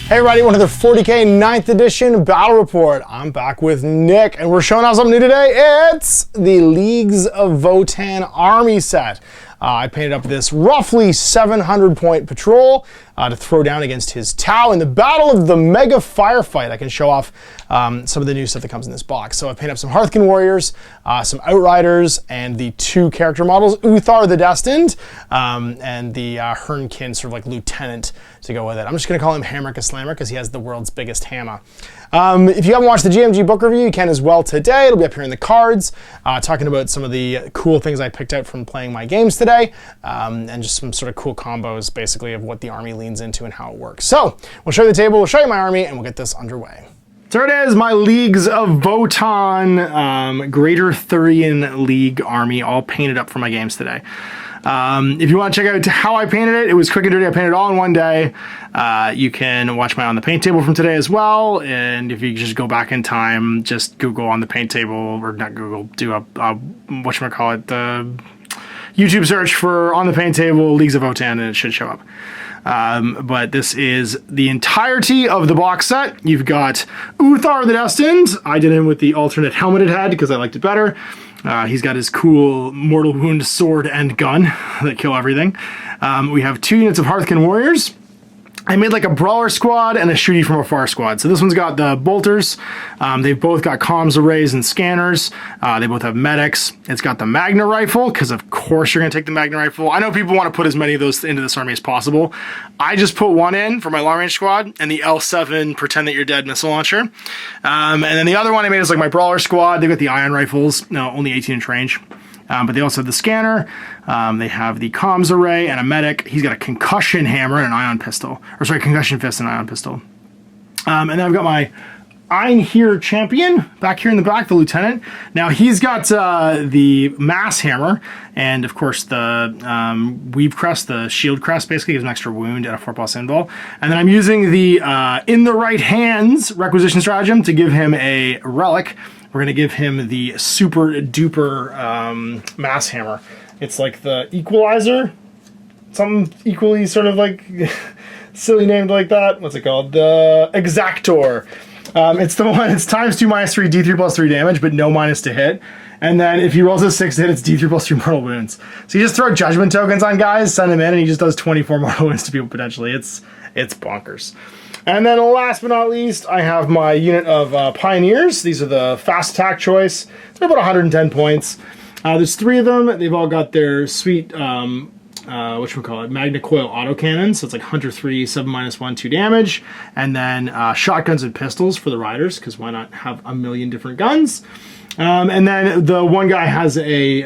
Hey everybody, another 40K 9th edition battle report. I'm back with Nick, and we're showing out something new today. It's the Leagues of Votaan army set. I painted up this roughly 700 point patrol to throw down against his Tau in the Battle of the Mega Firefight. I can show off some of the new stuff that comes in this box. So I painted up some Hearthkin Warriors, some Outriders, and the two character models, Uthar the Destined, and the Hernkin, sort of like Lieutenant, to go with it. I'm just going to call him Hammer Slammer because he has the world's biggest hammer. If you haven't watched the GMG book review, you can as well today. It'll be up here in the cards, talking about some of the cool things I picked out from playing my games today, and just some sort of cool combos, basically, of what the army leans into and how it works. So we'll show you the table, we'll show you my army, and we'll get this underway. So it is, my Leagues of Votaan Greater Thurian League army, all painted up for my games today. If you want to check out how I painted it, it was quick and dirty. I painted it all in one day. You can watch my On the Paint table from today as well. And if you just go back in time, just Google On the Paint table, or not Google, do a whatchamacallit, the YouTube search for On the Paint table, Leagues of Votaan, and it should show up. But this is the entirety of the box set. You've got Uthar the Destined. I did him with the alternate helmeted head because I liked it better. He's got his cool mortal wound sword and gun that kill everything. We have 2 units of Hearthkin Warriors. I made like a brawler squad and a shooty from afar squad. So this one's got the bolters. They've both got comms arrays and scanners. They both have medics. It's got the Magna rifle, because of course you're gonna take the Magna rifle. I know people want to put as many of those into this army as possible. I just put one in for my long range squad, and the L7 Pretend That You're Dead missile launcher. And then the other one I made is like my brawler squad. They've got the ion rifles, no, only 18-inch range. But they also have the scanner, they have the comms array and a medic. He's got a concussion hammer and an ion pistol. Or sorry, concussion fist and an ion pistol. And then I've got my Einherjar champion back here in the back, the lieutenant. Now he's got the mass hammer and of course the weave crest, the shield crest, basically gives an extra wound and a 4+ invul. And then I'm using the in the right hands requisition stratagem to give him a relic. We're going to give him the super duper mass hammer. It's like the equalizer, something equally sort of like silly named like that. What's it called? The Exactor. It's the one, it's ×2 -3 D3+3 damage, but no minus to hit. And then if he rolls a 6 to hit, it's D3+3 mortal wounds. So you just throw judgment tokens on guys, send them in, and he just does 24 mortal wounds to people potentially. It's bonkers. And then last but not least, I have my unit of Pioneers. These are the fast attack choice. They're about 110 points. There's 3 of them. They've all got their sweet, Magna Coil autocannon. So it's like Hunter 3, 7-1, 2 damage. And then shotguns and pistols for the riders, because why not have a million different guns? And then the one guy has a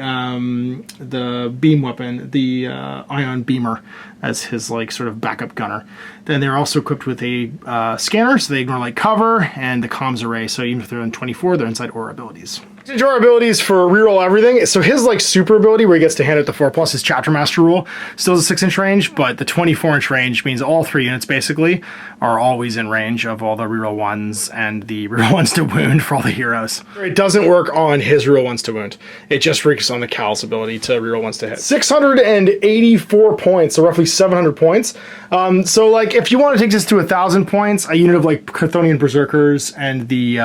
the beam weapon, the ion beamer, as his like sort of backup gunner. Then they're also equipped with a scanner, so they ignore light cover, and the comms array. So even if they're in 24, they're inside aura abilities. Aura abilities for reroll everything. So his like super ability where he gets to hand it the 4+, his Chapter Master rule, still has a 6-inch range, but the 24-inch range means all 3 units basically are always in range of all the reroll 1s and the reroll 1s to wound for all the heroes. It doesn't work on his reroll 1s to wound. It just works on the Cal's ability to reroll 1s to hit. 684 points, so roughly 700 points. So like if you want to take this to 1,000 points, a unit of like Chthonian Berserkers and the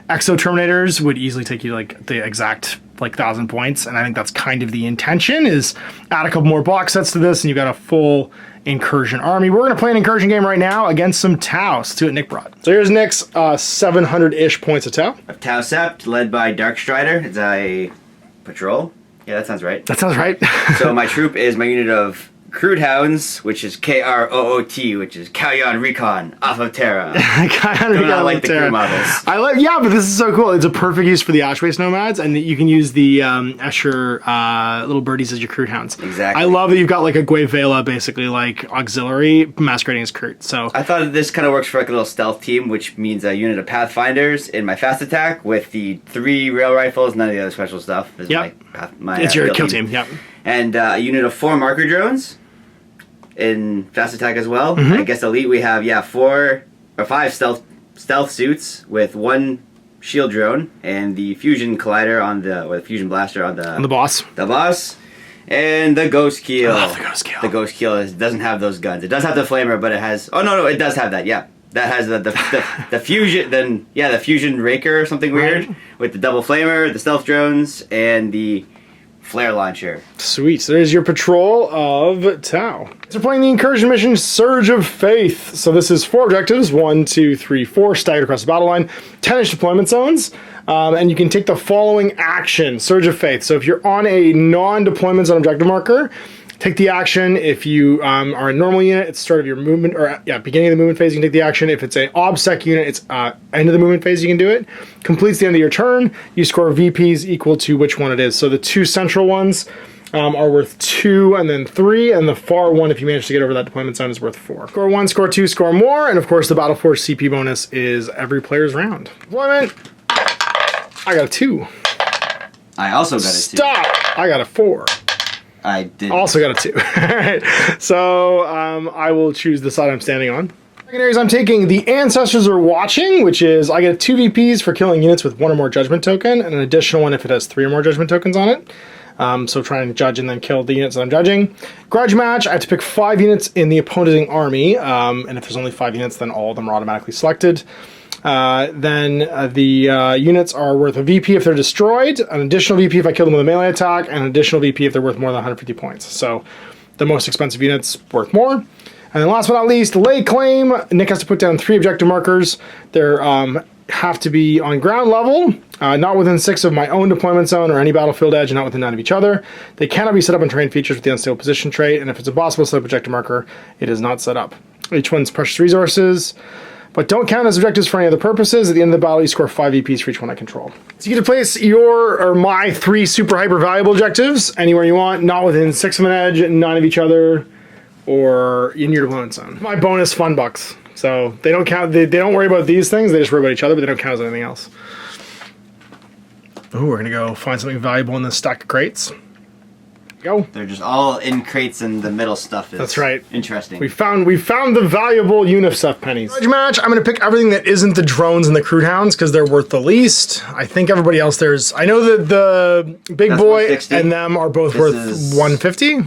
Exo Terminators would easily take you like the exact like 1,000 points, and I think that's kind of the intention, is add a couple more box sets to this and you've got a full Incursion army. We're going to play an Incursion game right now against some Tau. Let's do it, Nick brought. So here's Nick's 700-ish points of Tau. Tau Sept, led by Darkstrider. It's a patrol. Yeah, that sounds right. That sounds right. So my troop is my unit of Crude Hounds, which is KROOT, which is Kalyan Recon off of Terra. I like the crew models. Yeah, but this is so cool. It's a perfect use for the Ash Waste Nomads, and you can use the Escher little birdies as your Crude Hounds. Exactly. I love that you've got like a Guevela, basically like auxiliary masquerading as Kurt. So I thought this kind of works for like a little stealth team, which means a unit of Pathfinders in my fast attack with the 3 rail rifles, none of the other special stuff. This is it's your kill team. Yep. And a unit of 4 marker drones in fast attack as well. I guess elite we have 4 or 5 stealth suits with 1 shield drone and the fusion collider on the fusion blaster on the boss. The boss. And the Ghost Keel. I love the Ghost Keel. The Ghost Keel doesn't have those guns. It does have the flamer, but it has... Oh, no, it does have that, yeah. that has the fusion. Then the fusion raker or something weird with the double flamer, the stealth drones, and the flare launcher. Sweet. So there's your patrol of Tau. So we're playing the Incursion mission, Surge of Faith. So this is 4 objectives, 1, 2, 3, 4, staggered across the battle line, 10-ish deployment zones, and you can take the following action, Surge of Faith. So if you're on a non-deployment zone objective marker, take the action. If you are a normal unit, it's start of your movement, or beginning of the movement phase, you can take the action. If it's an OBSEC unit, it's end of the movement phase, you can do it. Completes the end of your turn. You score VPs equal to which one it is. So the 2 central ones are worth 2 and then 3, and the far one, if you manage to get over that deployment zone, is worth 4. Score 1, score 2, score more, and of course the Battle Force CP bonus is every player's round. Deployment. I got a 2. I also got a 2. Stop! I got a 4. I did. Also got a 2. Alright, so I will choose the side I'm standing on. Secondaries, I'm taking the Ancestors Are Watching, which is I get 2 VPs for killing units with 1 or more judgment token, and an additional one if it has 3 or more judgment tokens on it. So try and judge and then kill the units that I'm judging. Grudge Match, I have to pick 5 units in the opposing army, and if there's only 5 units, then all of them are automatically selected. Then the units are worth a VP if they're destroyed, an additional VP if I kill them with a melee attack, and an additional VP if they're worth more than 150 points. So the most expensive units worth more. And then last but not least, Lay Claim. Nick has to put down 3 objective markers. They're have to be on ground level, not within 6 of my own deployment zone or any battlefield edge, and not within 9 of each other. They cannot be set up in terrain features with the unstable position trait, and if it's impossible to set up objective marker, it is not set up. Each one's precious resources, but don't count as objectives for any other purposes. At the end of the battle, you score 5 VPs for each one I control. So you get to place your or my 3 super hyper valuable objectives anywhere you want, not within 6 of an edge, 9 of each other, or in your deployment zone. My bonus fun bucks. So they don't count. They don't worry about these things. They just worry about each other, but they don't count as anything else. Oh, we're gonna go find something valuable in this stack of crates. Go. They're just all in crates, and the middle stuff is. That's right. Interesting. We found the valuable UNICEF pennies. Grudge Match. I'm gonna pick everything that isn't the drones and the crude hounds because they're worth the least. I think everybody else I know that the big boy and them are both worth 150.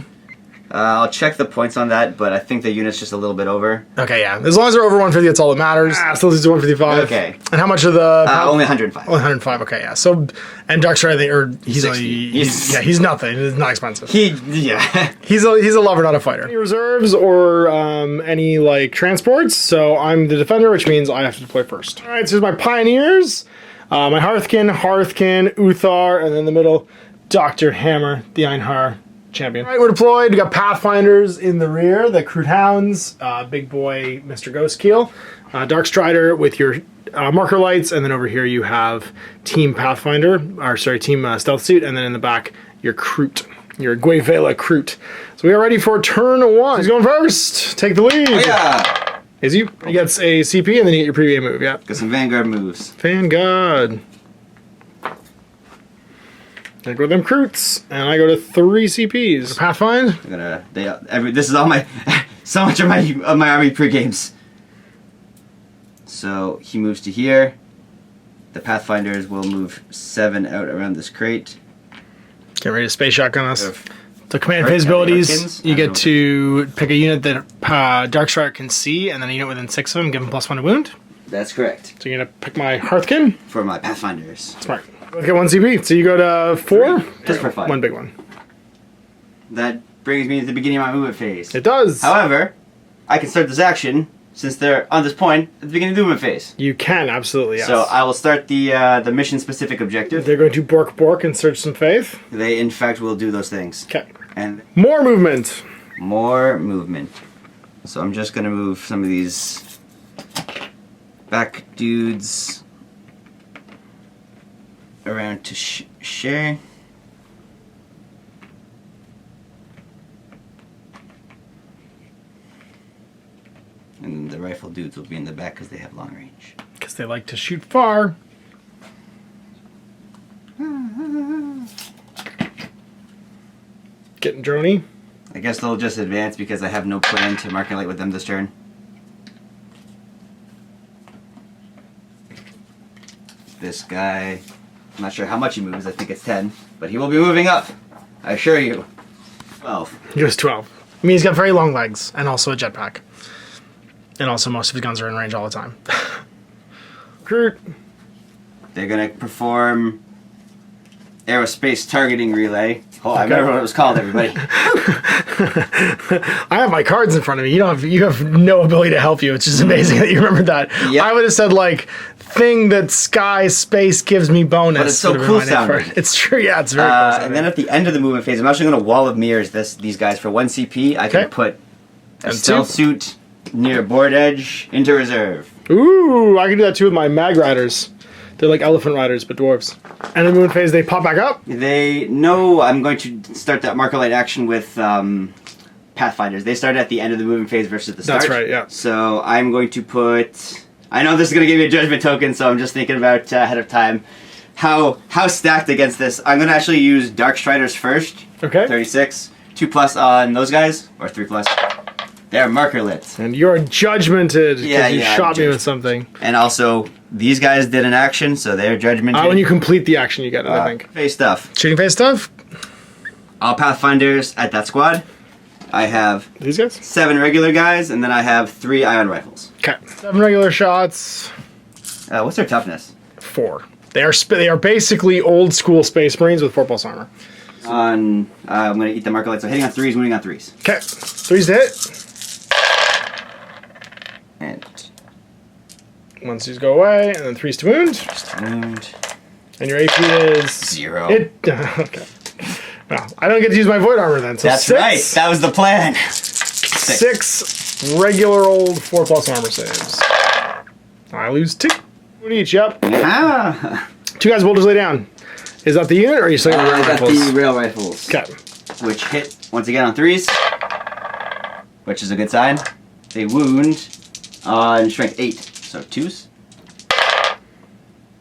I'll check the points on that, but I think the unit's just a little bit over. Okay, yeah. As long as they're over 150, that's all that matters. Still loses 155. Okay. And how mumuch of the... only 105. Only 105, okay, yeah. So, and Darkstrider, I think, or he's nothing. He's not expensive. He's a lover, not a fighter. Any reserves or any, like, transports, so I'm the defender, which means I have to deploy first. All right, so here's my Pioneers, my Hearthkin, Uthar, and then in the middle, Dr. Hammer, the Einhar champion. All right, we're deployed. We got Pathfinders in the rear, the Crude Hounds, big boy Mr. Ghostkeel, Darkstrider with your marker lights, and then over here you have Team Pathfinder, Team Stealth Suit, and then in the back your Kroot, your Guevela Kroot. So we are ready for turn 1. Who's going first? Take the lead. Oh, yeah. Is you? He gets a CP and then you get your preview move. Yeah. Got some Vanguard moves. Vanguard. I go to them Kroots, and I go to 3 CPs. Pathfind. This is all my so much of my army pre-games. So he moves to here. The Pathfinders will move 7 out around this crate. Get ready to space shotgun us. The command phase abilities, you get to pick a unit that Darkstrider can see, and then a unit within 6 of them, give them +1 to wound. That's correct. So you're gonna pick my Hearthkin for my Pathfinders. Smart. Let's get 1 CP. So you go to 4. Just for 5. 1 big one. That brings me to the beginning of my movement phase. It does. However, I can start this action since they're on this point at the beginning of the movement phase. You can, absolutely, yes. So I will start the mission-specific objective. They're going to bork and search some faith. They, in fact, will do those things. Okay. And more movement. More movement. So I'm just going to move some of these back dudes around to share. And the rifle dudes will be in the back because they have long range. Because they like to shoot far. Getting droney. I guess they'll just advance because I have no plan to market with them this turn. This guy, I'm not sure how much he moves, I think it's 10, but he will be moving up, I assure you. 12. He goes 12. I mean, he's got very long legs and also a jetpack. And also most of his guns are in range all the time. Recruit. They're going to perform aerospace targeting relay. Oh, I remember what it was called, everybody. I have my cards in front of me. You have no ability to help you. It's just amazing that you remembered that. Yep. I would have said like thing that sky space gives me bonus. But it's so cool sounding. It's true, yeah, it's very cool sounding. And then at the end of the movement phase, I'm actually going to wall of mirrors these guys for 1 CP. I can put a stealth suit near board edge into reserve. Ooh, I can do that too with my mag riders. They're like elephant riders, but dwarves. And in the movement phase, they pop back up? I'm going to start that marker light action with Pathfinders. They start at the end of the movement phase versus the start. That's right, yeah. So I'm going to put... I know this is going to give me a judgment token, so I'm just thinking about ahead of time how stacked against this. I'm going to actually use Dark Striders first. Okay. 36. 2+ on those guys, or 3+. They're marker lit. And you're judgmented because you shot me with something. And also, these guys did an action, so they're judgmented. When you complete the action, you get it, I think. Phase stuff. Shooting phase stuff? All Pathfinders at that squad. I have these guys? 7 regular guys, and then I have 3 ion rifles. Okay. 7 regular shots. What's their toughness? 4. They are basically old school Space Marines with 4+ armor. I'm going to eat the marker light, so hitting on 3s, wounding on 3s. Okay. 3s to hit. And 1s go away, and then 3s to wound. Just wound. And your AP is 0. Okay. Well, I don't get to use my void armor then. So that's 6, right. That was the plan. 6 regular old 4+ armor saves. I lose 2 each. Yep. Ah. 2 guys will just lay down. Is that the unit, or are you still going to I got the rail rifles. Okay. Which hit once again on 3s, which is a good sign. They wound on strength 8, so 2s.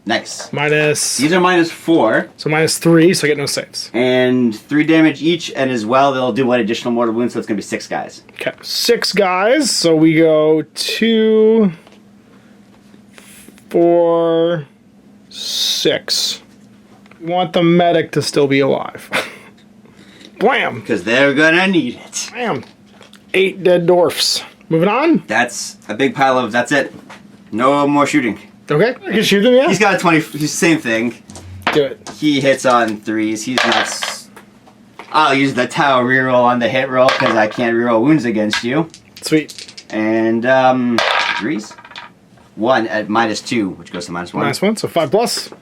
Nice. Minus. These are -4. So -3, so I get no saves. And 3 damage each, and as well, they'll do 1 additional mortal wound, so it's going to be 6 guys. Okay, 6 guys. So we go 2, 4, 6. We want the medic to still be alive. Blam! Because they're going to need it. Bam! 8 dead dwarfs. Moving on. That's a big pile of... That's it. No more shooting. Okay, I can shoot him, yeah? He's got a 20... He's same thing. Do it. He hits on 3s. He's not... I'll use the Tau reroll on the hit roll because I can't reroll wounds against you. Sweet. And 3s. 1 at -2, which goes to -1. -1, so 5+.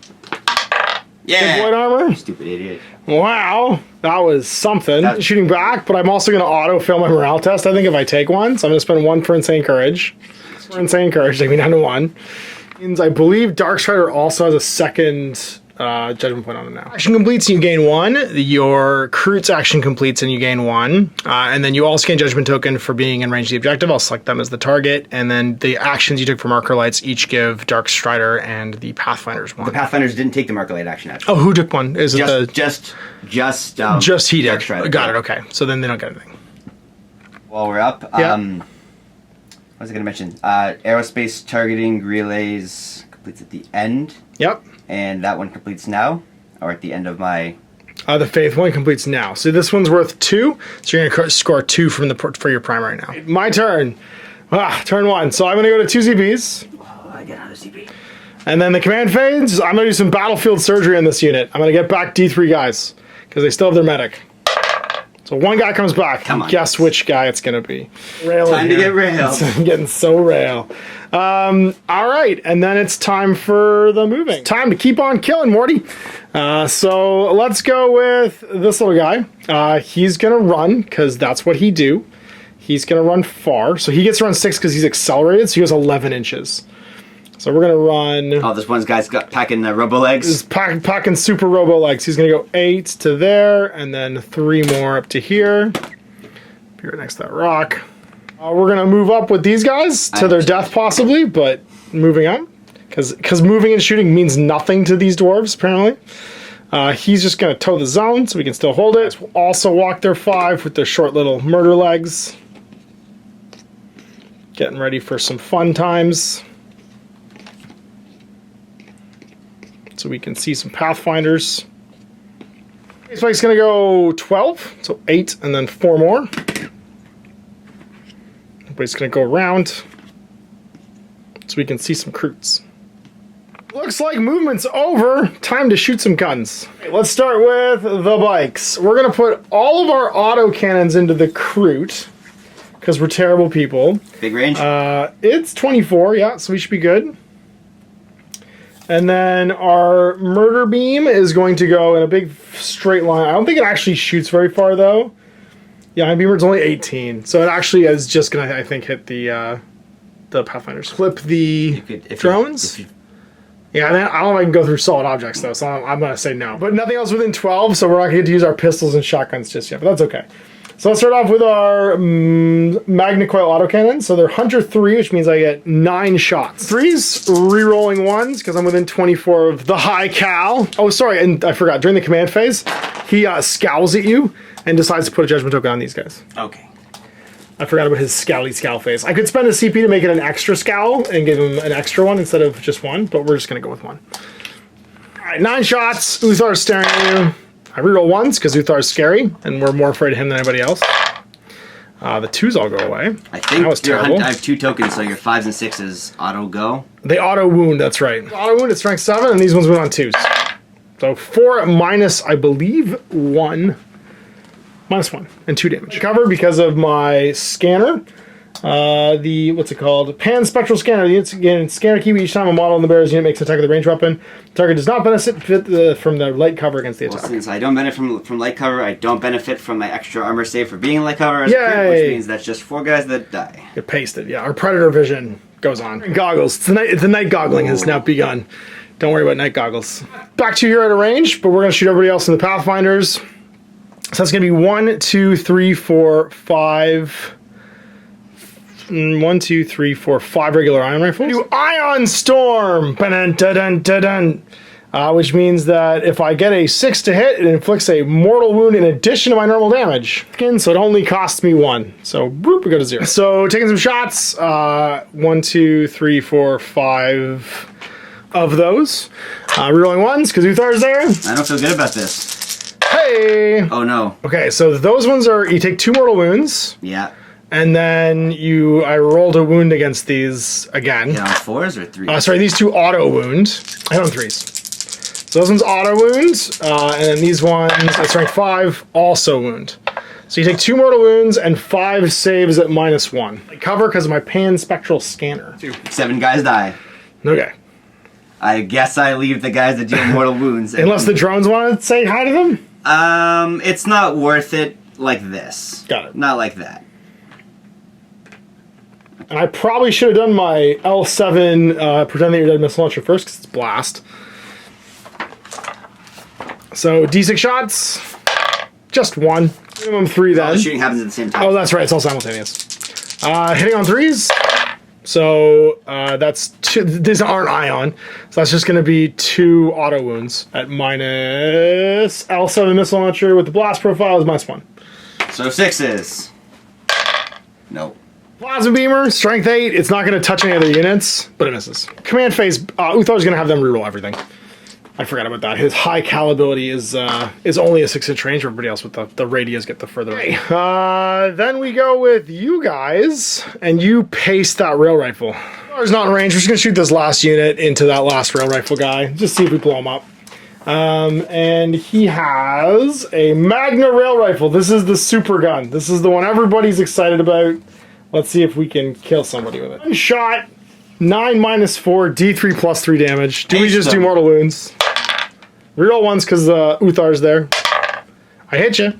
Yeah. Void armor. Stupid idiot. Wow, that was something. Shooting back, but I'm also going to auto-fail my morale test, I think, if I take one. So I'm going to spend 1 for Insane Courage. For Insane Courage, take me down to 1. Means I believe Dark Strider also has a second judgment point on him now. Action completes and you gain 1. Your Crew's action completes and you gain 1. And then you also gain judgment token for being in range of the objective. I'll select them as the target. And then the actions you took for marker lights each give Dark Strider and the Pathfinders 1. The Pathfinders didn't take the marker light action action. Oh, who took one? Is it the just he did? Dark Strider. Got it. Okay, so then they don't get anything. While we're up, Yeah. what was I going to mention? Aerospace targeting relays completes at the end. Yep. And that one completes now, or at the end of my... The Faith one completes now. So this one's worth 2, so you're going to score 2 for your primary now. My turn. Turn 1. So I'm going to go to 2 CPs. Oh, I get another CP. And then the command phase, I'm going to do some battlefield surgery on this unit. I'm going to get back D3 guys, because they still have their medic. So 1 guy comes back. Come on, guess which guy it's going to be. Time to get railed. I'm getting so rail. All right, and then it's time for the moving. Time to keep on killing, Morty. So let's go with this little guy. He's going to run, because that's what he do. He's going to run far. So he gets to run 6 because he's accelerated, so he goes 11 inches. So we're going to run... Oh, this one's guy's got packing the robo legs. He's packing super robo legs. He's going to go 8 to there, and then 3 more up to here. Be right next to that rock. We're going to move up with these guys to their death, possibly, but moving on. Because moving and shooting means nothing to these dwarves, apparently. He's just going to toe the zone, so we can still hold it. We'll also walk their 5 with their short little murder legs. Getting ready for some fun times. So we can see some Pathfinders. Spike's going to go 12, so 8, and then 4 more. Everybody's going to go around. so we can see some recruits. Looks like movement's over. Time to shoot some guns. Let's start with the bikes. We're gonna put all of our auto cannons into the recruit because we're terrible people. Big range? It's 24, yeah, so we should be good. And then our murder beam is going to go in a big straight line. I don't think it actually shoots very far though. Yeah, my beamer's only 18, so it actually is just gonna, I think, hit the Pathfinders. Flip the drones. Yeah, I don't know if I can go through solid objects though, so I'm gonna say no. But nothing else within 12, so we're not gonna get to use our pistols and shotguns just yet, but that's okay. So let's start off with our Magna Coil autocannon. So they're Hunter 3, which means I get 9 shots. 3s, re-rolling 1s, because I'm within 24 of the high cal. Oh, sorry, and I forgot, during the command phase, he scowls at you and decides to put a judgment token on these guys. Okay. I forgot about his scowly scowl face. I could spend a CP to make it an extra scowl and give him an extra one instead of just one, but we're just gonna go with 1. All right, 9 shots, Uthar's staring at you. I reroll 1s because Uthar's scary, and we're more afraid of him than anybody else. The 2s all go away. I think that was terrible. I have 2 tokens, so your 5s and 6s auto go. They auto wound, that's right. Auto wound at strength 7, and these ones went on 2s. So 4 minus, I believe, 1. Minus 1 and 2 damage. Cover because of my scanner. What's it called? Pan spectral scanner. The scanner key each time a model in the bearer's unit makes an attack with a ranged weapon. The target does not benefit from the light cover against the attack. Well, since I don't benefit from light cover, I don't benefit from my extra armor save for being in light cover, which means that's just 4 guys that die. Get pasted. Yeah, our predator vision goes on. Goggles. The night goggling has now begun. Don't worry about night goggles. Back to you here at a range, but we're going to shoot everybody else in the Pathfinders. So that's going to be 1, 2, 3, 4, 5... 1, 2, 3, 4, 5 regular ion rifles. Do Ion Storm! Which means that if I get a 6 to hit, it inflicts a mortal wound in addition to my normal damage. So it only costs me 1. So whoop, we go to 0. So taking some shots. 1, 2, 3, 4, 5 of those. Rerolling 1s because Uthar's there. I don't feel good about this. Hey! Oh no. Okay, so those ones are, you take 2 mortal wounds. Yeah. And then I rolled a wound against these again. Yeah, 4s or 3s? Sorry, these 2 auto wound. I hit on 3s. So those ones auto wound, and then these ones, that's rank 5, also wound. So you take 2 mortal wounds and 5 saves at -1. I cover because of my pan spectral scanner. 7 guys die. Okay. I guess I leave the guys that deal mortal wounds. Unless the drones want to say hi to them? It's not worth it like this. Got it. Not like that. And I probably should have done my L7 Pretend That You're Dead missile launcher first because it's blast. So D6 shots, just 1. Minimum 3 then. All the shooting happens at the same time. Oh, that's right, it's all simultaneous. Hitting on 3s. So that's 2. These aren't ion. So that's just going to be 2 auto wounds at minus L7 missile launcher with the blast profile is -1. So 6s. No. Plasma beamer, strength 8. It's not going to touch any other units, but it misses. Command phase, Uthar's going to have them reroll everything. I forgot about that. His high cal ability is only a 6-inch range. Everybody else with the radius get the further range. Then we go with you guys, and you paste that rail rifle. Uthar's not in range. We're just going to shoot this last unit into that last rail rifle guy. Just see if we blow him up. And he has a Magna rail rifle. This is the super gun. This is the one everybody's excited about. Let's see if we can kill somebody with it. 1 shot, 9 minus 4, D3 plus 3 damage. Do we just do mortal wounds? Reroll 1s because Uthar's there. I hit you.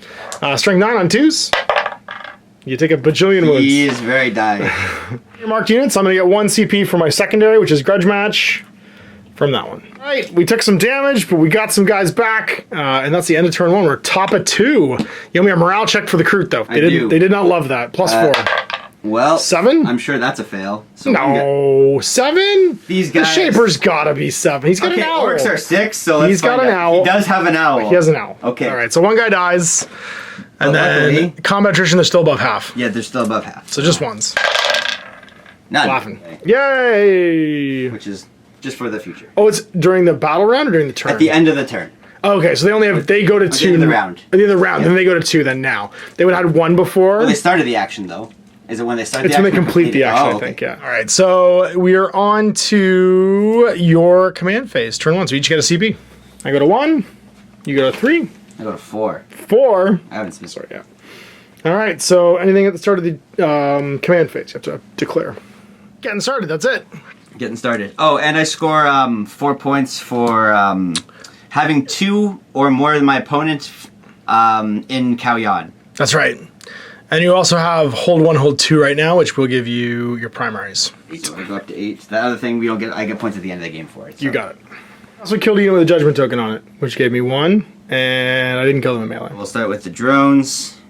Strength 9 on 2s. You take a bajillion wounds. He is very dying. Your marked units, I'm going to get 1 CP for my secondary, which is Grudge Match, from that one. All right, we took some damage, but we got some guys back, and that's the end of turn 1. We're top of 2. You owe me a morale check for the Crute, though. They did not love that. Plus 4. Well, 7? I'm sure that's a fail. So no, 7? These guys. The Shaper's gotta be 7. He's got an owl. Orcs are 6, so let's He's got an owl. He does have an owl. He has an owl. Okay. All right, so 1 guy dies, and then combat attrition, they're still above half. Yeah, they're still above half. So just 1s. None. Laughing. Yay! Which is just for the future. Oh, it's during the battle round or during the turn? At the end of the turn. Okay, so they go to 2. At the end of the round. At the end of the round, then they go to 2 then now. They would have had 1 before. Well, they started the action, though. Is it when they start It's the when they action? complete the action, Oh, I think, yeah. All right, so we are on to your command phase. Turn 1, so each get a CP. I go to 1, you go to 3. I go to 4. 4. I haven't spent. Sorry, yeah. All right, so anything at the start of the command phase, you have to declare. Getting started, that's it. Getting started. Oh, and I score 4 points for having 2 or more than my opponent in Kauyan. That's right. And you also have hold 1, hold 2 right now, which will give you your primaries. So I go up to 8. The other thing we don't get, I get points at the end of the game for it. So. You got it. I also killed you with a judgment token on it, which gave me 1, and I didn't kill them in melee. We'll start with the drones.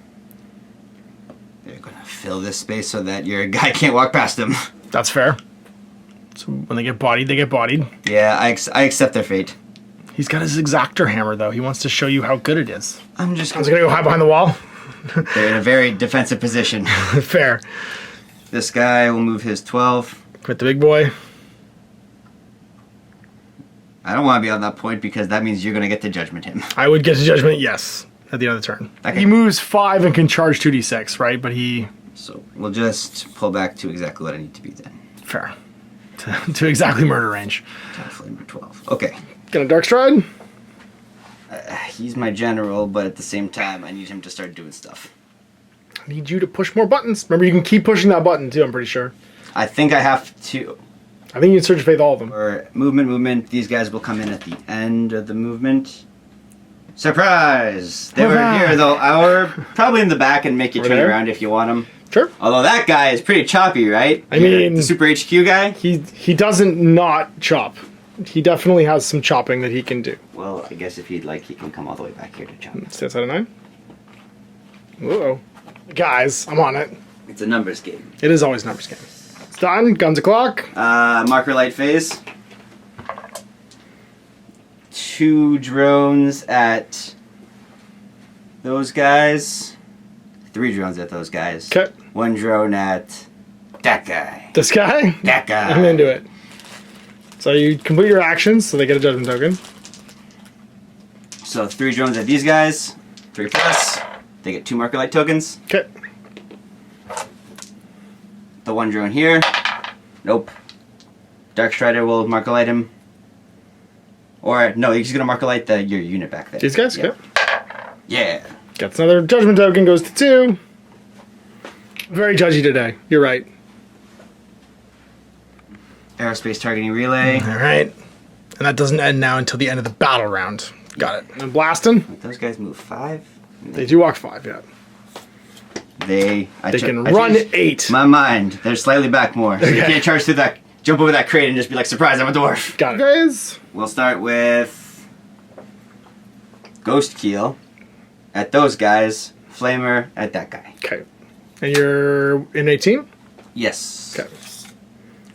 They're going to fill this space so that your guy can't walk past them. That's fair. So when they get bodied, they get bodied. Yeah, I accept their fate. He's got his exactor hammer, though. He wants to show you how good it is. I'm just I was going to go hide behind the wall. They're in a very defensive position. Fair. This guy will move his 12. With the big boy. I don't want to be on that point because that means you're going to get to judgment him. I would get to judgment, yes, at the end of the turn. Okay. He moves 5 and can charge 2d6, right? But he... So we'll just pull back to exactly what I need to be then. Fair. To exactly murder range. Flamer 12. Okay. Get a Dark Stride? He's my general, but at the same time, I need him to start doing stuff. I need you to push more buttons. Remember, you can keep pushing that button, too, I'm pretty sure. I think I have to... I think you can Surge of Faith all of them. For movement. These guys will come in at the end of the movement. Surprise! They were here, though. Or probably in the back and make you Over turn there? around if you want them. Sure. Although that guy is pretty choppy, right? I mean... The Super HQ guy? He doesn't not chop. He definitely has some chopping that he can do. Well, I guess if he'd like, he can come all the way back here to chop. Stance out of 9. Uh-oh. Guys, I'm on it. It's a numbers game. It is always numbers game. It's done. Guns o'clock. Marker light phase. 2 drones at those guys. 3 drones at those guys. Okay. 1 drone at that guy. This guy? That guy. I'm into it. So you complete your actions, so they get a judgment token. So 3 drones at these guys. 3 plus. They get 2 marker light tokens. Okay. The 1 drone here. Nope. Dark Strider will marker light him. Or, no, he's going to marker light your unit back there. These guys? Yeah. Okay. Yeah. Gets another judgment token, goes to 2. Very judgy today. You're right. Aerospace targeting relay. All right. And that doesn't end now until the end of the battle round. Got it. And blasting. Those guys move 5. They do walk 5, yeah. They can run changed 8. My mind. They're slightly back more. So you Okay. can't charge through that, jump over that crate and just be like, surprise, I'm a dwarf. Got it. Guys. We'll start with Ghost Keel at those guys, Flamer at that guy. Okay. And you're in 18? Yes. Okay.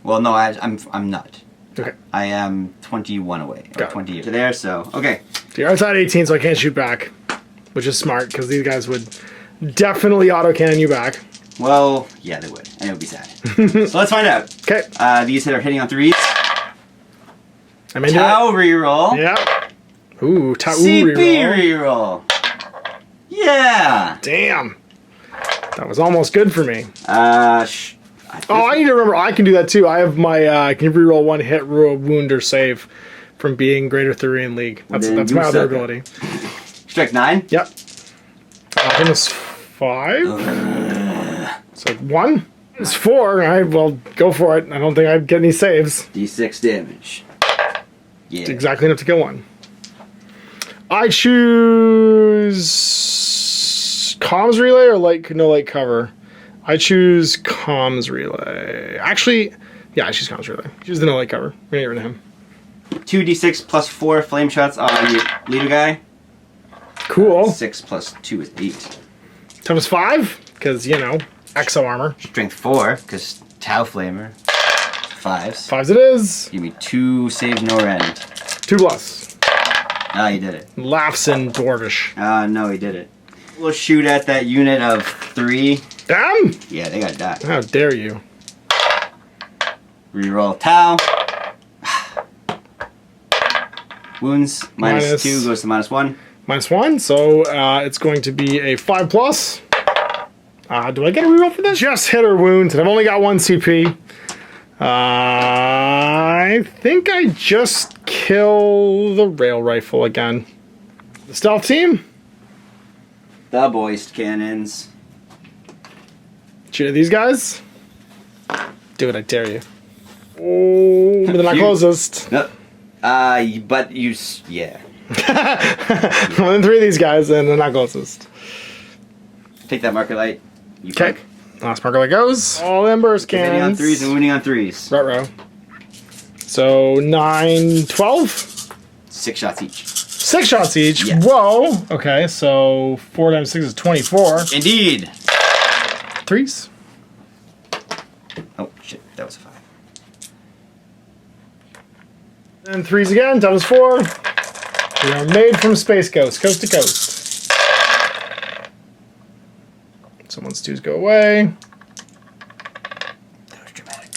Well, no, I'm not. Okay. I am 21 away. Or Got it. 20 to there, so, okay. So you're outside 18, so I can't shoot back. Which is smart, because these guys would definitely auto-cannon you back. Well, yeah, they would. And it would be sad. So let's find out. Okay. These that are hitting on 3s. I'm into Tau reroll. it. Yeah. Ooh, Tau CP reroll. reroll. Yeah. Damn. That was almost good for me. I I need to remember, I can do that too. I have my, can you reroll 1 hit, wound, or save from being Greater Thurian League. That's Then my you other suck. ability. Strike 9. Yep. Minus 5. So 1. It's 4. All right, well, go for it. I don't think I'd get any saves. D6 damage. Yeah. It's exactly enough to kill 1. I choose comms relay or no light cover. I choose comms relay. Actually, yeah, I choose comms relay. Choose the no light cover. We're gonna get rid of him. 2d6 plus 4 flame shots on your leader guy. Cool. 6 plus 2 is 8. Toughness 5, because exo armor. Strength 4, because Tau Flamer. 5s. 5s it is. Give me 2 saves, no end. 2 plus. Ah, you did it. Laughs in dwarvish. No, he did it. We'll shoot at that unit of 3. Damn! Yeah, they gotta die. How dare you? Reroll Tau. Wounds. Minus 2 goes to -1. -1, so it's going to be a 5 plus. Do I get a reroll for this? Just hit or wound, and I've only got 1 CP. I think I just kill the rail rifle again. The stealth team? The boist cannons. Shoot at these guys? Do it, I dare you. Oh, but they're not closest. No. But you... Yeah. More than 3 of these guys, and they're not closest. Take that marker light. Okay. Last marker light goes. All embers cannons. Hitting on 3s and wounding on 3s. Right. So 9, 12? 6 shots each. 6 shots each? Yes. Whoa. Okay, so 4 times 6 is 24. Indeed. 3s? Oh, shit. That was a 5. And 3s again. That was 4. We are made from Space Ghost, coast to coast. Someone's 2s go away. That was dramatic.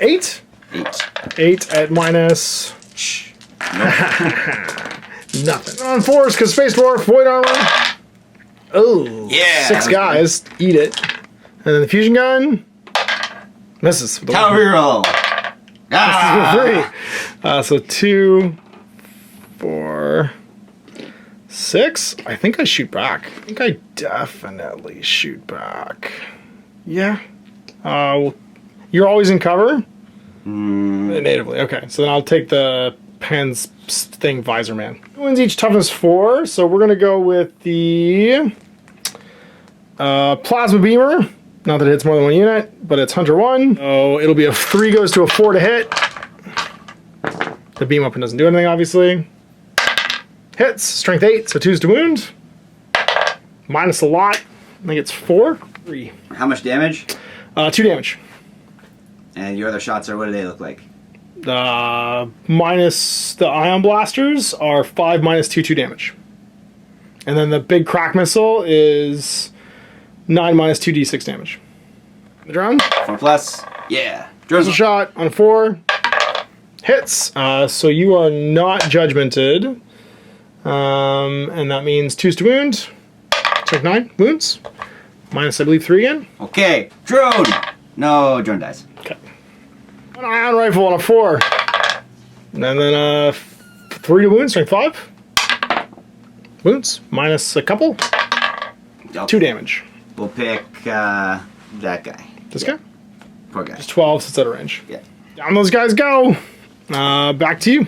8? 8. 8 at minus... Shh. Nothing. On 4s, because Space Dwarf, Void Armor. Oh. Yeah. 6 guys. Good. Eat it. And then the fusion gun. Misses. Cavalry roll. Ah. 3. So 2, 4, 6. I think I shoot back. I think I definitely shoot back. Yeah. You're always in cover? Natively. Okay. So then I'll take the Penn's thing, Visor Man. Wins each toughness 4. So we're going to go with the Plasma Beamer. Not that it hits more than 1 unit, but it's Hunter 1. So it'll be a 3 goes to a 4 to hit. The beam weapon doesn't do anything, obviously. Hits, strength 8, so 2s to wound. Minus a lot. I think it's 4. 3. How much damage? 2 damage. And your other shots are, what do they look like? Minus the ion blasters are 5 minus 2 damage. And then the big crack missile is 9 minus 2d6 damage. The drone? 4 plus. Yeah. Drone's a shot on a 4. Hits. So you are not judgmented. And that means 2s to wound. Check 9 wounds. Minus, I believe, 3 again. Okay. Drone! No, drone dies. Okay. An ion rifle on a 4. And then 3 to wound, strength 5. Wounds. Minus a couple. Okay. 2 damage. We'll pick that guy. This guy? Poor guy. Just 12, so it's out of range. Yeah. Down those guys go. Back to you.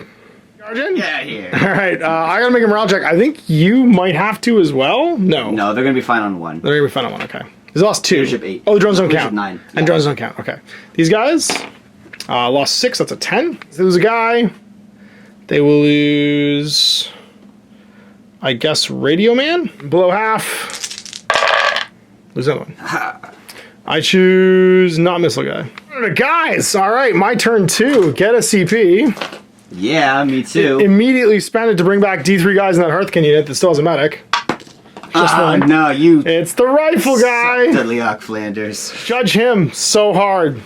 Guardian? Get out of here. Alright, I gotta make a morale check. I think you might have to as well? No. No, they're going to be fine on 1. They're gonna be fine on 1, okay. He's lost 2. Leadership 8. Oh, the drones don't Leadership count. 9. And drones don't count, okay. These guys lost 6, that's a 10. If they lose a guy, they will lose, I guess, Radio Man. Below half. Lose another one. I choose not missile guy. Guys, all right, my turn 2. Get a CP. Yeah, me too. Immediately spend it to bring back D3 guys in that Hearthkin unit that still has a medic. Just one. No, you... It's the rifle guy. Leok Flanders. Judge him so hard.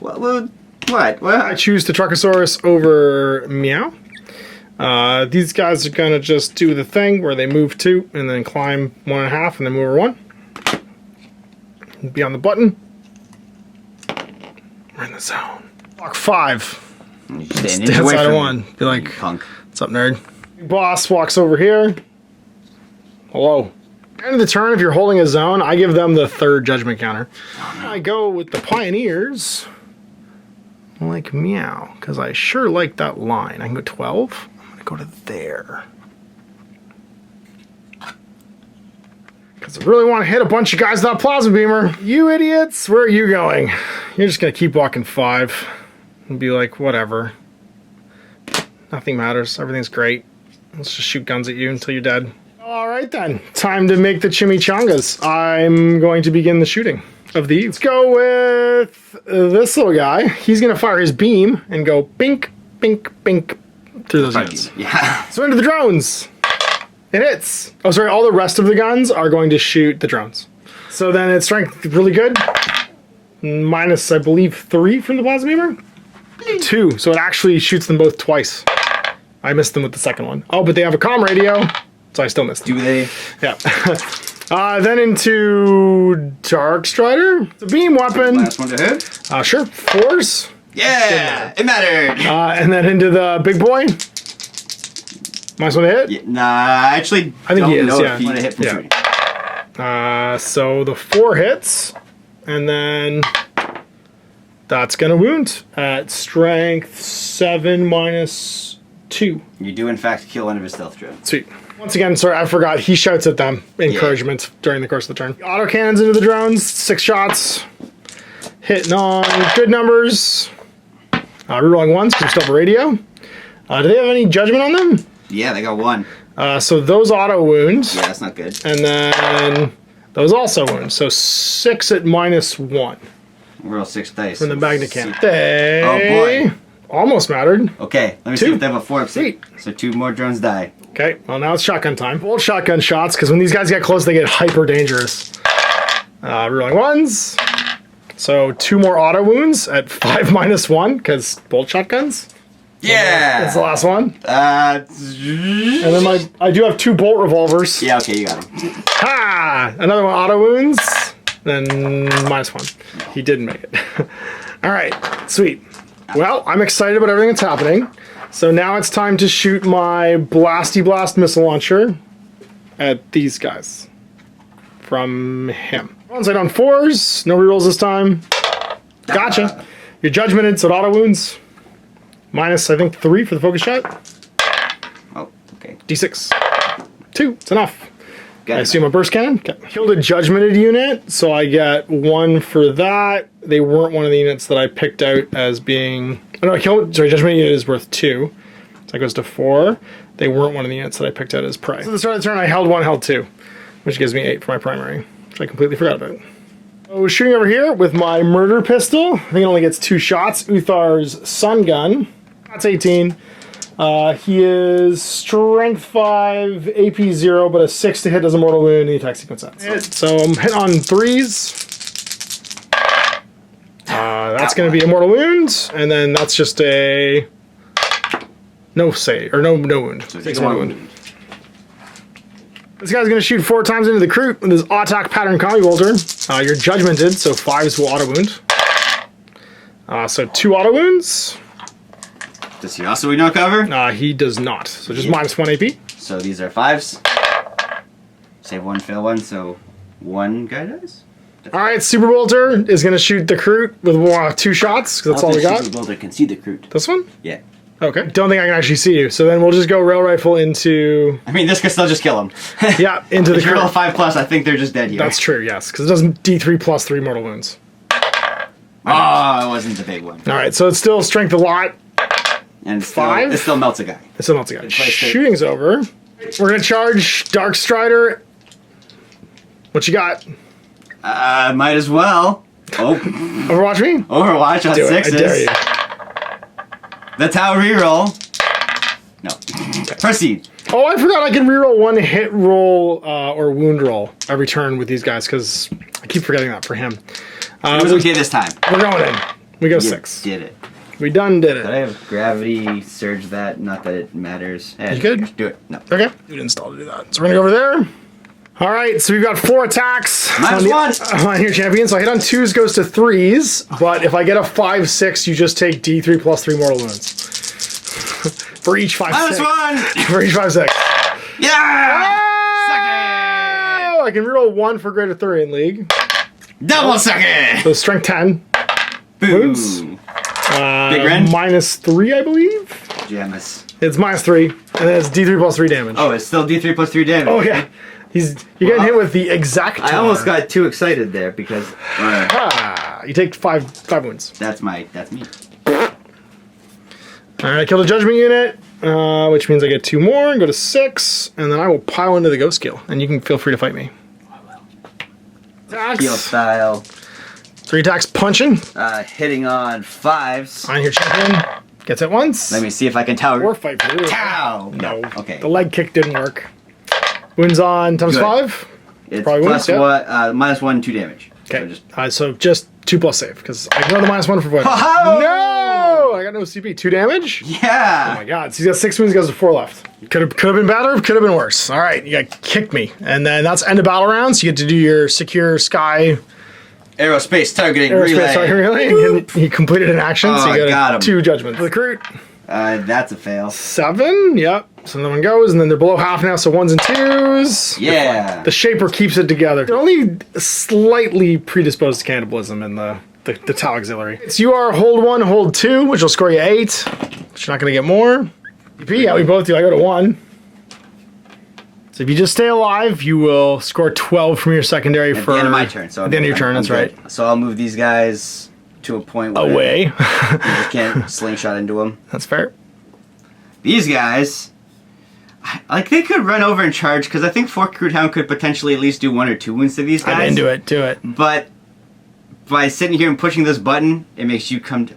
What? I choose the Truckosaurus over Meow. These guys are gonna just do the thing where they move 2 and then climb 1.5 and then move over 1. Be on the button. We're in the zone. Block 5. Stand outside of 1. Be like, punk. What's up, nerd? Boss walks over here. Hello. End of the turn, if you're holding a zone, I give them the 3rd judgment counter. I go with the Pioneers. Like Meow, because I sure like that line. I can go 12. I'm going to go to there. Because I really want to hit a bunch of guys with that plasma beamer. You idiots, where are you going? You're just going to keep walking 5 and be like, whatever. Nothing matters. Everything's great. Let's just shoot guns at you until you're dead. All right then, time to make the chimichangas. I'm going to begin the shooting of these. Let's go with this little guy. He's going to fire his beam and go bink, bink, bink through those units. Yeah. So into the drones. It hits. Oh, sorry, all the rest of the guns are going to shoot the drones. So then it's strength really good. Minus, I believe, 3 from the plasma beamer. 2, so it actually shoots them both twice. I missed them with the second one. Oh, but they have a comm radio, so I still missed them. Do they? Yeah. Then into Dark Strider. It's a beam weapon. Last one to hit. Sure. 4s. Yeah, it mattered. And then into the big boy. -1 to hit? Yeah, nah, I actually I think he is, know yeah. if he hit for shooting. So the 4 hits, and then that's gonna wound at strength 7 -2. You do in fact kill one of his stealth drones. Sweet. Once again, sorry, I forgot. He shouts at them encouragement during the course of the turn. Auto cannons into the drones, 6 shots. Hitting on good numbers. Rerolling 1s because we still have a radio. Do they have any judgment on them? Yeah, they got 1. So those auto wounds. Yeah, that's not good. And then those also wounds. So 6 at -1. Roll 6 dice. From the magnet cannon. Oh boy. Almost mattered. Okay, let me 2. see if they have a 4 Sweet. So 2 more drones die. Okay, well now it's shotgun time. Bolt shotgun shots, because when these guys get close, they get hyper dangerous. Rerolling 1s. So 2 more auto wounds at 5 -1, because bolt shotguns. Yeah! That's the last one. And then I do have 2 bolt revolvers. Yeah, okay, you got him. Ha! Another one auto wounds. Then -1. He didn't make it. All right, sweet. Well, I'm excited about everything that's happening. So now it's time to shoot my Blasty Blast missile launcher at these guys from him. Onside on 4s, no rerolls this time. Gotcha. You're judgmented, so it auto wounds. Minus, I think, 3 for the focus shot. Oh, okay. D6. 2, it's enough. Got I it. assume a burst cannon. Okay. Killed a judgmented unit, so I get 1 for that. They weren't one of the units that I picked out as being... Oh, no, judgmented unit is worth 2. So that goes to 4. They weren't one of the units that I picked out as prey. So at the start of the turn, I held 1, held 2, which gives me 8 for my primary, which I completely forgot about. So shooting over here with my murder pistol. I think it only gets 2 shots. Uthar's sun gun. That's 18. He is strength 5, AP 0, but a 6 to hit does a mortal wound, and the attack sequence ends. So I'm hitting on 3s. That's going to be a mortal wound, and then that's just a no save, or no wound. So Takes take one one wound. This guy's going to shoot 4 times into the Kroot with his attack pattern combi bolter. You're judgmented, so 5s will auto wound. So 2 auto wounds. Does he also not cover? He does not. So just -1 AP. So these are 5s. Save 1, fail 1, so 1 guy dies? All right, Super Bolter is going to shoot the Kroot with 2 shots, because that's all we got. Builder can see the Kroot. This one? Yeah. Okay. Don't think I can actually see you. So then we'll just go Rail Rifle into... I mean, this could still just kill him. Yeah, into the If you roll a Kroot. 5+, I think they're just dead here. That's true, yes, because it does D3 plus 3 mortal wounds. Oh, it wasn't the big one. All right, so it's still strength a lot. And it's 5? It still melts a guy. It's still not a guy. Place it. Shooting's over. We're going to charge Dark Strider. What you got? Might as well. Oh, Overwatch me? Overwatch on Do it. 6s. I dare you. The Tau reroll. No. Proceed. Oh, I forgot I can reroll 1 hit roll or wound roll every turn with these guys, because I keep forgetting that for him. It was okay this time. We're going in. We go You 6. did it. We done did Did I it. have gravity surge that? Not that it matters. You good? Do it. No. Okay. You didn't install to do that. So we're going to go over there. All right, so we've got 4 attacks. -1. On your champion. So I hit on 2s, goes to 3s, but if I get a 5-6, you just take D3 plus 3 mortal wounds. For each 5-6. -1. For each 5-6. Yeah. Oh, I can reroll 1 for greater Thurian League. Double second. So strength 10. Wounds. Boom. Big Ren. -3, I believe. Jamis. It's -3, and then it's D3 plus 3 damage. Oh, it's still D3 plus 3 damage. Oh, yeah. You're getting hit with the exact. I almost got too excited there because You take 5 wounds. that's me. All right, I killed a judgment unit, which means I get 2 more and go to 6, and then I will pile into the ghost skill, and you can feel free to fight me. Heal Attacks. style. 3 attacks punching Hitting on 5s. on your champion. Gets it once. Let me see if I can tower. Or fight for you. Tow. No. Okay. The leg kick didn't work. Wounds on times Good. 5. It's probably plus wounds, -1, 2 damage. Okay. So just So just 2 plus save, because I ignore the -1 for void. Oh! No! I I got no CP. 2 damage? Yeah. Oh my god. So he's got 6 wounds, he has 4 left. Could have been better, could have been worse. All right, you got kicked me. And then that's end of battle rounds. You get to do your secure sky. Aerospace targeting relay. And he completed an action, so you got 2 judgments. Recruit. That's a fail. 7, yep. So no one goes, and then they're below half now, so 1s and 2s. Yeah. The Shaper keeps it together. They're only slightly predisposed to cannibalism in the Tau Auxiliary. So you are hold 1, hold 2, which will score you 8. But you're not going to get more. Yeah, we both do. I go to 1. So if you just stay alive, you will score 12 from your secondary at the end of my turn. So at the end of your turn, that's right. So I'll move these guys to a point where away. you just can't slingshot into them. That's fair. These guys, like, they could run over and charge, because I think Fork Crude Hound could potentially at least do 1 or 2 wounds to these guys. I'm into it. Do it. But by sitting here and pushing this button, it makes you come to,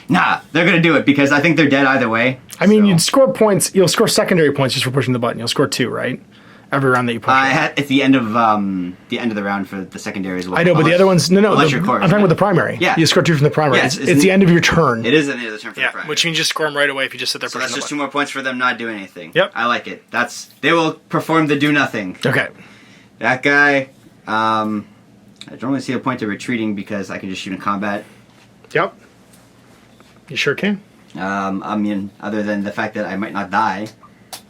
nah, they're going to do it, because I think they're dead either way. I mean, you'd score points. You'll score secondary points just for pushing the button. You'll score 2, right? Every round that you push. At the end of the round for the secondary as well. I know, but the other ones, no. I'm talking about the primary. Yeah. You score 2 from the primary. Yes, it's the end of your turn. It is the end of the turn for the primary. Which means you score them right away if you just sit there pushing the button. So that's just 2 more points for them not doing anything. Yep. I like it. They will perform the do nothing. Okay. That guy, I don't really see a point to retreating because I can just shoot in combat. Yep. You sure can. I mean, other than the fact that I might not die,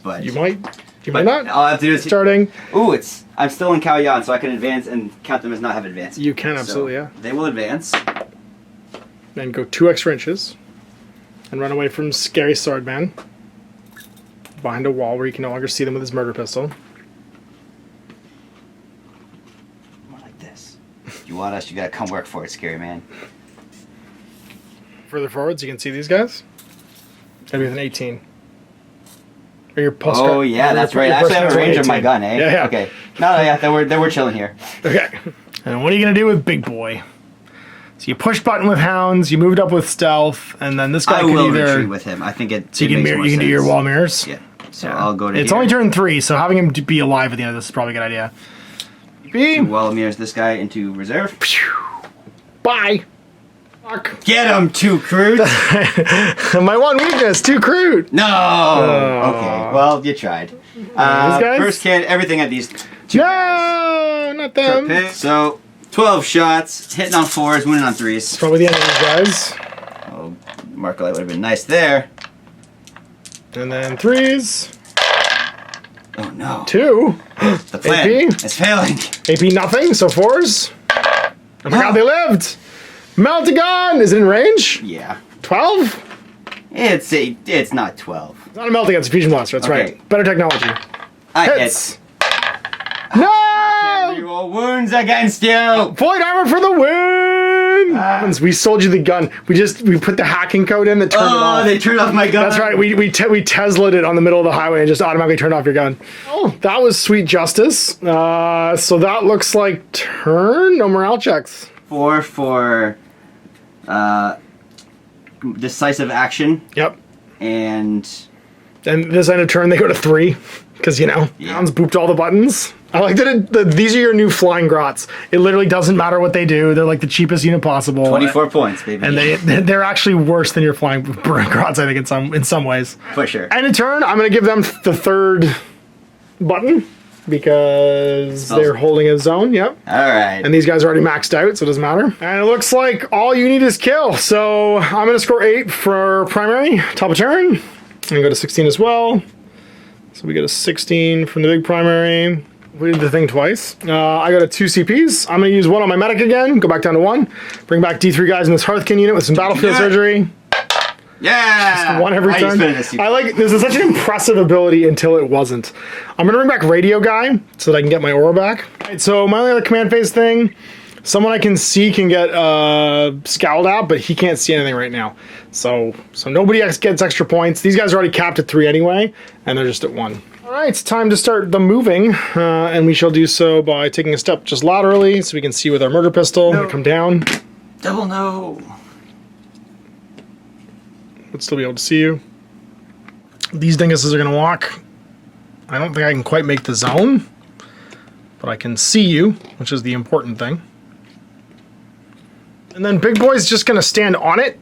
but you might not. All I have to do is starting. Ooh, I'm still in Kaoyan, so I can advance and count them as not have advanced. You can absolutely, so they will advance. Then go 2 extra inches, and run away from Scary Swordman behind a wall where you can no longer see them with his murder pistol. More like this. If you want us, you gotta come work for it, Scary Man. Further forwards, you can see these guys. Gotta be with an 18. Or your plus Oh, yeah, that's right. I actually have a range of my gun, eh? Yeah. Okay. No, yeah, then we're chilling here. Okay. And what are you gonna do with Big Boy? So you push button with hounds, you moved up with stealth, and then this guy can either retreat with him. I think it. So you can do your wall mirrors. Yeah. So I'll go to. It's only turn 3, so having him be alive at the end of this is probably a good idea. Wall mirrors this guy into reserve. Bye. Get him, too crude. My one weakness, too crude. No. Okay. Well, you tried. These guys? First can everything at these 2 guys. Not them. So 12 shots, hitting on 4s, winning on 3s. It's probably the end of these guys. Oh, Marco Light would have been nice there. And then 3s. Oh no. 2. The plan is failing. AP nothing, so 4s. Oh my god, they lived. Meltagon! Is it in range? Yeah. 12? It's not 12. It's not a Meltagon, it's a Fusion Blaster, that's right. Better technology. Hits. No! Reroll wounds against you! Void armor for the win! We sold you the gun. We put the hacking code in that turned it off. Oh, they turned off my gun. That's right. We Tesla'd it on the middle of the highway and just automatically turned off your gun. Oh, that was sweet justice. So that looks like turn. No morale checks. 4 for decisive action. Yep. And this end of turn, they go to 3. Because, hounds booped all the buttons. I like that these are your new flying grots. It literally doesn't matter what they do. They're like the cheapest unit possible. 24 points, baby. And they're actually worse than your flying grots, I think, in some ways. For sure. End of turn, I'm going to give them the 3rd button. Because they're holding a zone, yep. Alright. And these guys are already maxed out, so it doesn't matter. And it looks like all you need is kill. So I'm going to score 8 for primary, top of turn. And go to 16 as well. So we get a 16 from the big primary. We did the thing twice. I got a 2 CPs. I'm going to use 1 on my medic again, go back down to 1. Bring back D3 guys in this Hearthkin unit with some battlefield surgery. Yeah! Just 1 every turn. This is such an impressive ability until it wasn't. I'm going to bring back Radio Guy so that I can get my aura back. Right, so my only other command phase thing, someone I can see can get scowled at, but he can't see anything right now. So nobody else gets extra points. These guys are already capped at 3 anyway, and they're just at 1. All right, it's time to start the moving, and we shall do so by taking a step just laterally so we can see with our murder pistol. No. Come down. Double no. Would still be able to see you. These dinguses are going to walk. I don't think I can quite make the zone, but I can see you, which is the important thing. And then Big Boy's just going to stand on it.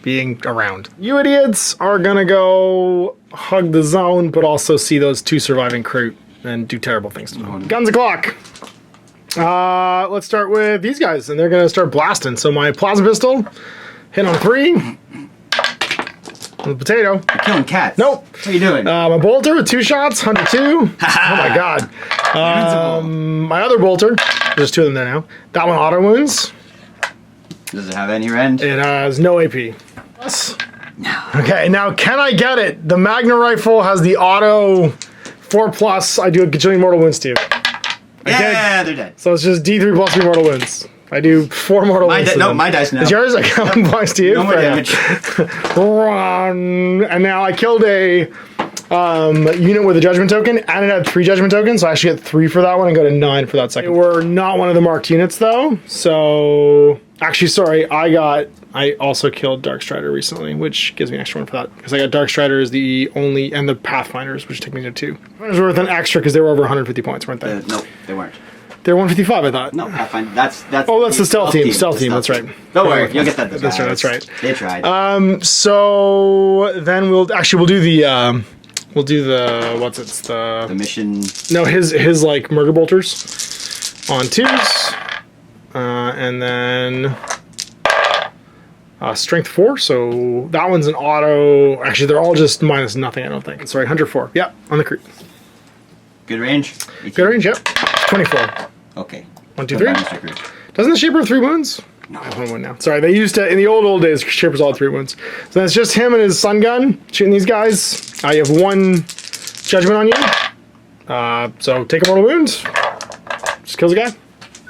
being around. You idiots are gonna go hug the zone, but also see those 2 surviving crew and do terrible things to them. Guns o'clock. Let's start with these guys, and they're gonna start blasting. So my plasma pistol, hit on 3. With potato. You're killing cats. Nope. What are you doing? My bolter with 2 shots, 102. Oh my god. My other bolter, there's 2 of them there now. That one auto wounds. Does it have any rend? It has no AP. No. Okay, now can I get it? The Magna rifle has the auto 4+. I do a gajillion mortal wounds to you. Yeah, they're dead. So it's just D3 plus 3 mortal wounds. I do 4 mortal wounds. No, my dice now. It's yours? I got 1 points to you. No more damage. Run. And now I killed a unit with a judgment token, and it had 3 judgment tokens, so I actually get 3 for that one and go to 9 for that second. They were not one of the marked units though, so actually sorry, I also killed Darkstrider recently, which gives me an extra 1 for that, because I got Darkstrider as the only, and the Pathfinders, which take me to 2. It was worth an extra because they were over 150 points, weren't they? No, they weren't. They're 155, I thought. No, Pathfinder. That's oh, that's the stealth team. Stealth team. That's right. Don't worry, you'll get that. That's right. That's right. They tried. So then we'll do the what's it? The mission. No, his like murder bolters on 2s, and then strength 4. So that one's an auto. Actually, they're all just minus nothing. I don't think. Sorry, 104. Yep, on the creep. Good range. 18. Good range. Yep. 24. Okay. 1, 2, 3. Doesn't the Shaper have 3 wounds? No, I have 1 wound now. Sorry, they used to in the old days. Shapers all had 3 wounds. So that's just him and his sun gun shooting these guys. You have 1 judgment on you. So take a mortal wound. Just kills a guy.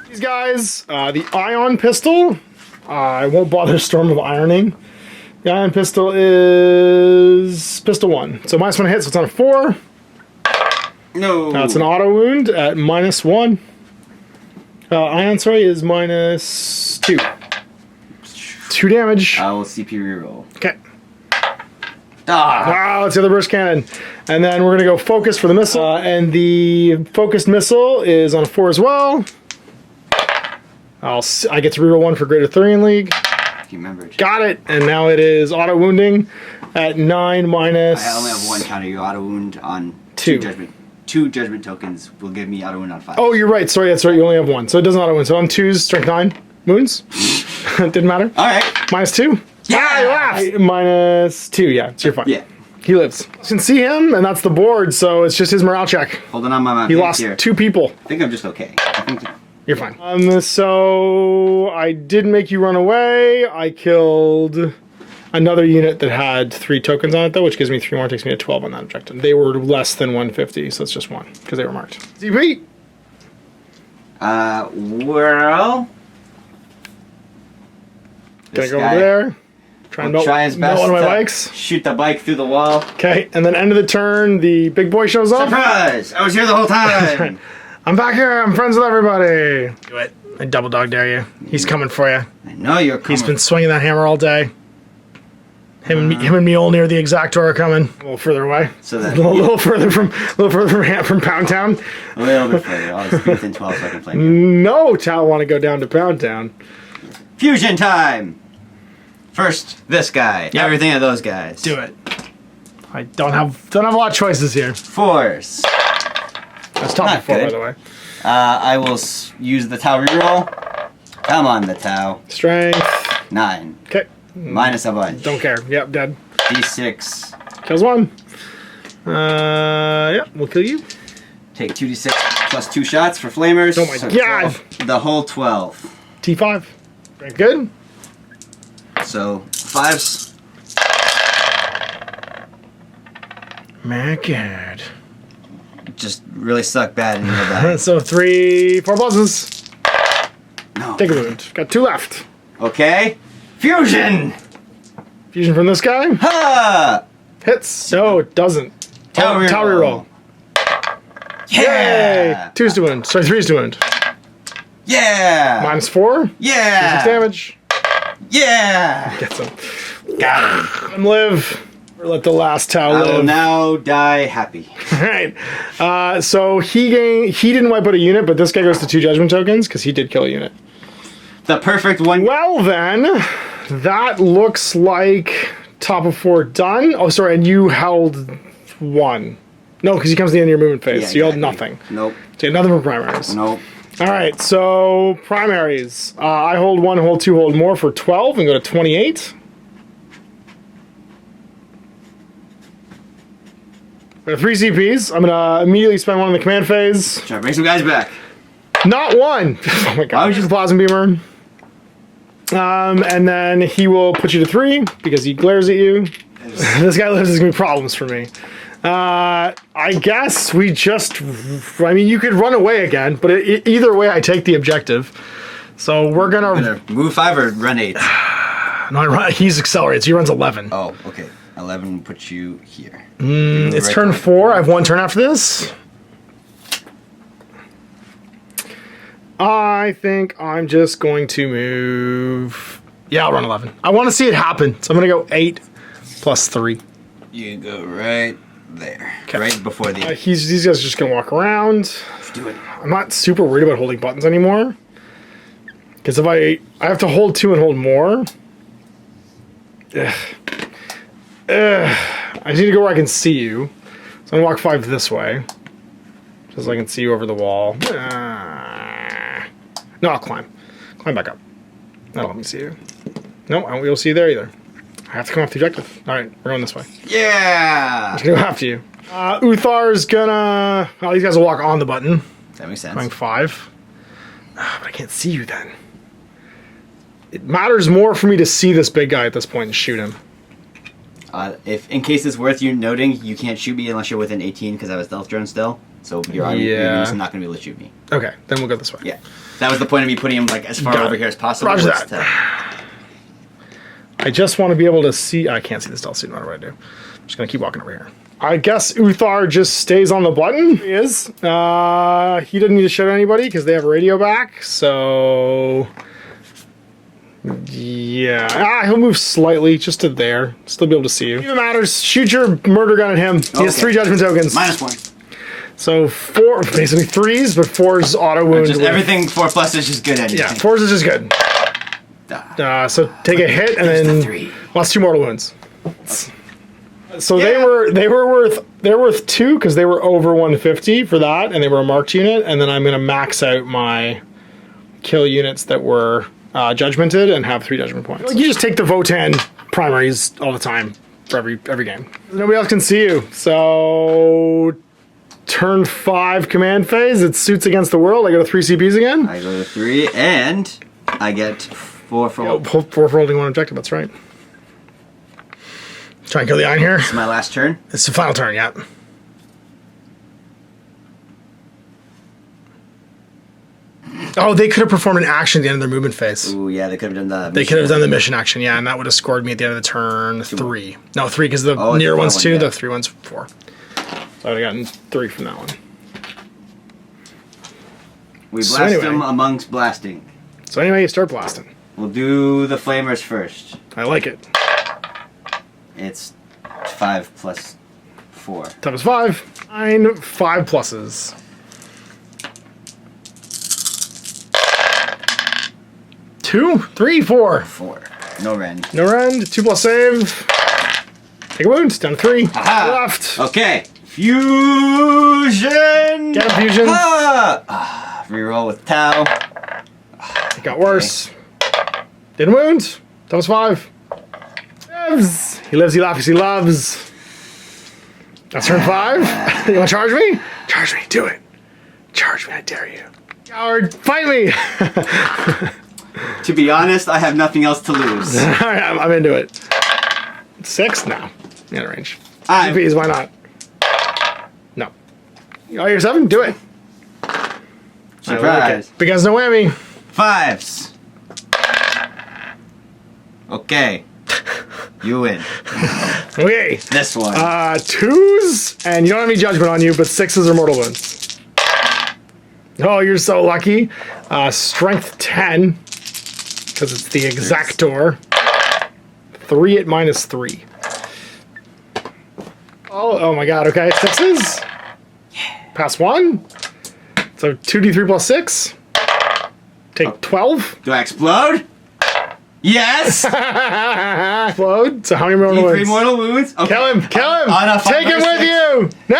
These guys, the ion pistol. I won't bother Storm of Ironing. The ion pistol is pistol 1. So -1 hit, so it's on a 4. No. That's an auto wound at -1. Ion, sorry, is -2. 2 damage. I will CP reroll. Okay. Ah. Wow, it's the other burst cannon. And then we're going to go focus for the missile. And the focused missile is on a 4 as well. I get to reroll 1 for Greater Thurian League. You remember. Got it. And now it is auto wounding at 9 minus. I only have 1 counter. You auto wound on 2 judgment. 2 judgment tokens will give me auto wound on 5. Oh, you're right. Sorry, that's right. You only have 1. So it doesn't auto wound. So on 2s, strength 9 wounds. Didn't matter. All right. -2. Yeah. You laughed. -2. Yeah, so you're fine. Yeah. He lives. You can see him, and that's the board. So it's just his morale check. Holding on my He lost here. 2 people. I think I'm just okay. I think. You're fine. So I did make you run away. I killed another unit that had 3 tokens on it, though, which gives me 3 more. Takes me to 12 on that objective. They were less than 150, so it's just 1 because they were marked. ZP. Well. Gonna go over there. Try and melt one of my bikes. Shoot the bike through the wall. Okay, and then end of the turn, the big boy shows up. Surprise! I was here the whole time. I'm back here. I'm friends with everybody. Do it. I double dog dare you. He's coming for you. I know you're coming. He's been swinging that hammer all day. Him and Mjolnir, the Exactor, are coming. A little further away. So that a little further from Pound Town. A little bit further. I'll just be within 12 so I can play. No, Tal want to go down to Pound Town. Fusion time. First, this guy. Yep. Everything of those guys. Do it. I don't have a lot of choices here. Force. That's top of 4, by the way. I will use the Tau reroll. Come on, the Tau. Strength. 9. Okay. Minus a bunch. Don't care. Yep, dead. D6. Kills 1. Yep, we'll kill you. Take 2d6 plus 2 shots for flamers. Oh my god! 12. The whole 12. T5. Very good. So, 5s. My god. Just really suck bad and you'll die. So 4 pluses. No. Take a wound. Got 2 left. Okay. Fusion! Fusion from this guy. Ha! Hits. No, it doesn't. Tau reroll. Yeah! Yay! 2's to wound. Sorry, 3's to wound. Yeah! -4. Yeah! 6 damage. Yeah! Gets him. Got him. Let him live. Or let the last Tau I live. will now die happy. Alright. So he didn't wipe out a unit, but this guy goes to 2 judgment tokens because he did kill a unit. The perfect one. Well then, That looks like top of 4 done. Oh, sorry, and you held 1. No, because he comes to the end of your movement phase. Yeah, so you held exactly. nothing. Nope. So you had nothing for primaries. Nope. All right, so primaries. I hold 1, hold 2, hold more for 12 and go to 28. We have 3 CPs. I'm going to immediately spend 1 in the command phase. Try to bring some guys back. Not 1! Oh my god. Why would you- Use the Plasma Beamer. And then he will put you to 3 because he glares at you. This guy lives, there's going to be problems for me. I guess we just... I mean, you could run away again, but either way, I take the objective. So we're going to... Move 5 or run 8? No, he's accelerated, so he runs 11. Oh, okay. 11 puts you here. It's turn 4. I have 1 turn after this. I think I'm just going to move... Yeah, I'll run 11. I want to see it happen, so I'm going to go 8 plus 3. You go right there. Okay. Right before the... These guys are just going to walk around. do it. I'm not super worried about holding buttons anymore. Because if I have to hold 2 and hold more... I just need to go where I can see you. So I'm going to walk 5 this way. Just so I can see you over the wall. No, I'll climb. Climb back up. That'll let me see you. No, I won't be able to see you there either. I have to come off the objective. Alright, we're going this way. Yeah! I'm gonna go after you. Uthar's gonna... Oh, these guys will walk on the button. That makes sense. Going 5. But I can't see you then. It matters more for me to see this big guy at this point and shoot him. If in case it's worth you noting, you can't shoot me unless you're within 18 because I have a stealth drone still. So you're not going to be able to shoot me. Okay, then we'll go this way. Yeah. That was the point of me putting him like as far over here as possible. Roger that. I just want to be able to see... I can't see the stealth suit no matter what I do. I'm just going to keep walking over here. I guess Uthar just stays on the button. He is. He doesn't need to shout at anybody because they have a radio back. So... Yeah. He'll move slightly just to there. Still be able to see you. Even matters. Shoot your murder gun at him. He has 3 judgment tokens. -1. So 4, basically 3s, but 4's auto wound. Just everything 4+ is just good at Yeah, 4's is just good. So take a hit and then lost 2 mortal wounds. So they were worth 2 because they were over 150 for that, and they were a marked unit. And then I'm gonna max out my kill units that were judgmented and have 3 judgment points. You just take the Votann primaries all the time for every game. Nobody else can see you. So turn 5 command phase. It suits against the world. I go to 3 CPs again. I go to 3 and I get 4 for 4 for holding 1 objective. That's right. Try and kill the iron here. This is my last turn. It's the final turn. Yeah. Oh, they could have performed an action at the end of their movement phase. Ooh, yeah, they could have done that. They could have done the mission action, yeah, and that would have scored me at the end of the turn 3. No, 3 because the Oh, near the one's one, 2, yeah. the 3 one's 4. So I would have gotten 3 from that one. We So blast anyway. them amongst blasting. So anyway, you start blasting. We'll do the flamers first. I like it. It's 5 plus 4. Top is 5. 9, 5 pluses. 2, 3, 4. 4. No rend. No rend. 2 plus save. Take a wound. Down to 3. Aha! Left. Okay. Fusion! Get a fusion. Reroll with Tau. It got worse. Didn't wound. Top is 5. Lives. He lives, he laughs, he loves. That's turn 5. You want to charge me? Charge me. Do it. Charge me. I dare you. Coward. Fight me. To be honest, I have nothing else to lose. All right, I'm into it. 6 now. In range. I'm- CPs, why not? No. Oh, you're 7? Do it. I like it. Surprise. Because no whammy. 5s. Okay. You win. Okay. This one. 2s, and you don't have any judgment on you, but 6s are mortal wounds. Oh, you're so lucky. Strength 10, because it's the exactor. 3 at -3. Oh my god, okay. 6s. Pass 1. So 2d3 plus 6. Take 12. Do I explode? Yes! Explode. So how many mortal wounds? 3 mortal wounds. Okay. Kill him! On a Take him with 5 you! No!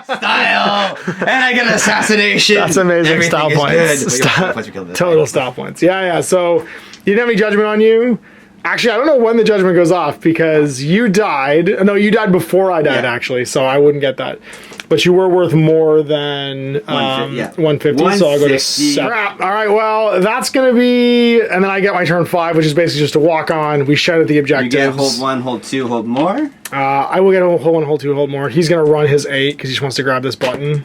Style! And I get an assassination. That's amazing. Everything style is points. good. Once we kill this Total guy. style points. Yeah. So you didn't have any judgment on you. Actually, I don't know when the judgment goes off because you died. No, you died before I died, actually, so I wouldn't get that. But you were worth more than 150, so I'll go to 7. Crap. All right, well, that's going to be... And then I get my turn 5, which is basically just to walk on. We shout at the objectives. You get hold 1, hold 2, hold more. I will get a hold 1, hold 2, hold more. He's going to run his 8 because he just wants to grab this button.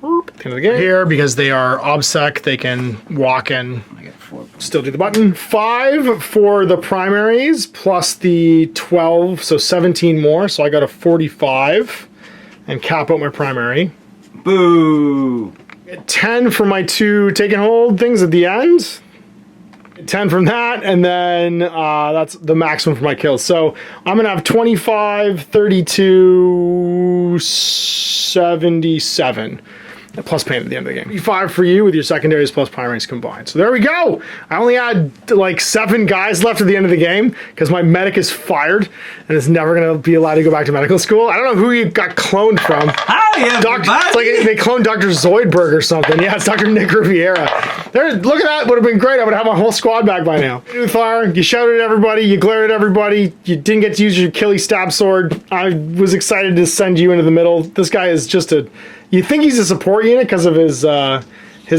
At the end of the game. Here, because they are obsec, they can walk in. I get 4. Still do the button. 5 for the primaries plus the 12, so 17 more. So I got a 45 and cap out my primary. Boo! 10 for my 2 take and hold things at the end. 10 from that, and then that's the maximum for my kills. So I'm gonna have 25, 32, 77. Plus pain at the end of the game. 5 for you with your secondaries plus primaries combined. So there we go. I only had like 7 guys left at the end of the game because my medic is fired and is never going to be allowed to go back to medical school. I don't know who you got cloned from. Hi, It's like they cloned Dr. Zoidberg or something. Yeah, it's Dr. Nick Riviera. Look at that. Would have been great. I would have my whole squad back by now. You shouted at everybody. You glared at everybody. You didn't get to use your Achilles stab sword. I was excited to send you into the middle. This guy is just a... You think he's a support unit because of his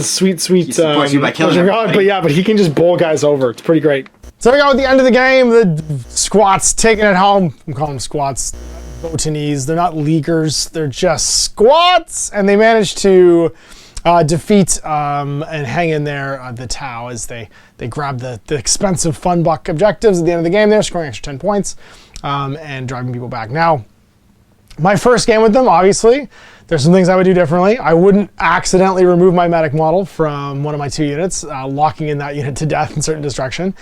sweet... He supports you by killing everybody. But he can just bowl guys over. It's pretty great. So we go at the end of the game. The squats taking it home. I'm calling them squats. Votanese. They're not leaguers. They're just squats. And they managed to defeat and hang in there the Tau as they grab the expensive fun buck objectives at the end of the game. They're scoring extra 10 points and driving people back. Now, my first game with them, obviously, there's some things I would do differently. I wouldn't accidentally remove my medic model from one of my 2 units, locking in that unit to death and certain destruction.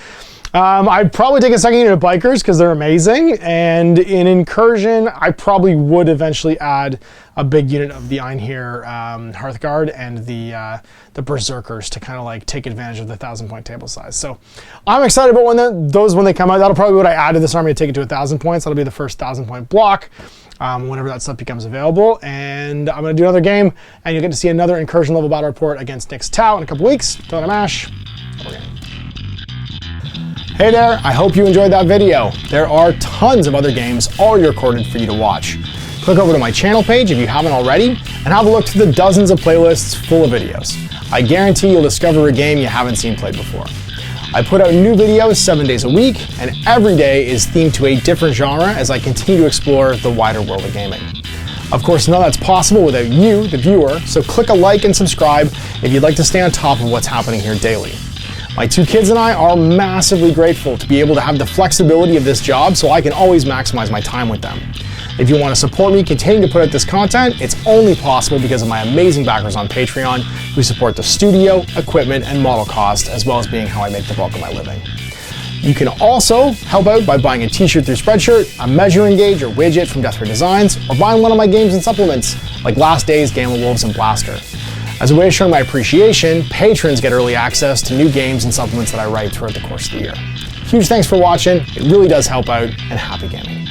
I'd probably take a second unit of bikers because they're amazing. And in Incursion, I probably would eventually add a big unit of the Einherjar Hearthguard and the Berserkers to kind of like take advantage of the 1,000-point table size. So I'm excited about when they come out. That'll probably be what I add to this army to take it to 1,000 points. That'll be the first 1,000-point block. Whenever that stuff becomes available. And I'm going to do another game, and you'll get to see another Incursion level battle report against Nick's Tau in a couple weeks. Don't mash. Hey there, I hope you enjoyed that video. There are tons of other games already recorded for you to watch. Click over to my channel page if you haven't already, and have a look through the dozens of playlists full of videos. I guarantee you'll discover a game you haven't seen played before. I put out new videos 7 days a week, and every day is themed to a different genre as I continue to explore the wider world of gaming. Of course, none of that's possible without you, the viewer, so click a like and subscribe if you'd like to stay on top of what's happening here daily. My 2 kids and I are massively grateful to be able to have the flexibility of this job so I can always maximize my time with them. If you want to support me continuing to put out this content, it's only possible because of my amazing backers on Patreon who support the studio, equipment, and model cost, as well as being how I make the bulk of my living. You can also help out by buying a t-shirt through Spreadshirt, a measuring gauge or widget from Death Ray Designs, or buying one of my games and supplements like Last Days, Gamma Wolves, and Blaster. As a way of showing my appreciation, patrons get early access to new games and supplements that I write throughout the course of the year. Huge thanks for watching, it really does help out, and happy gaming.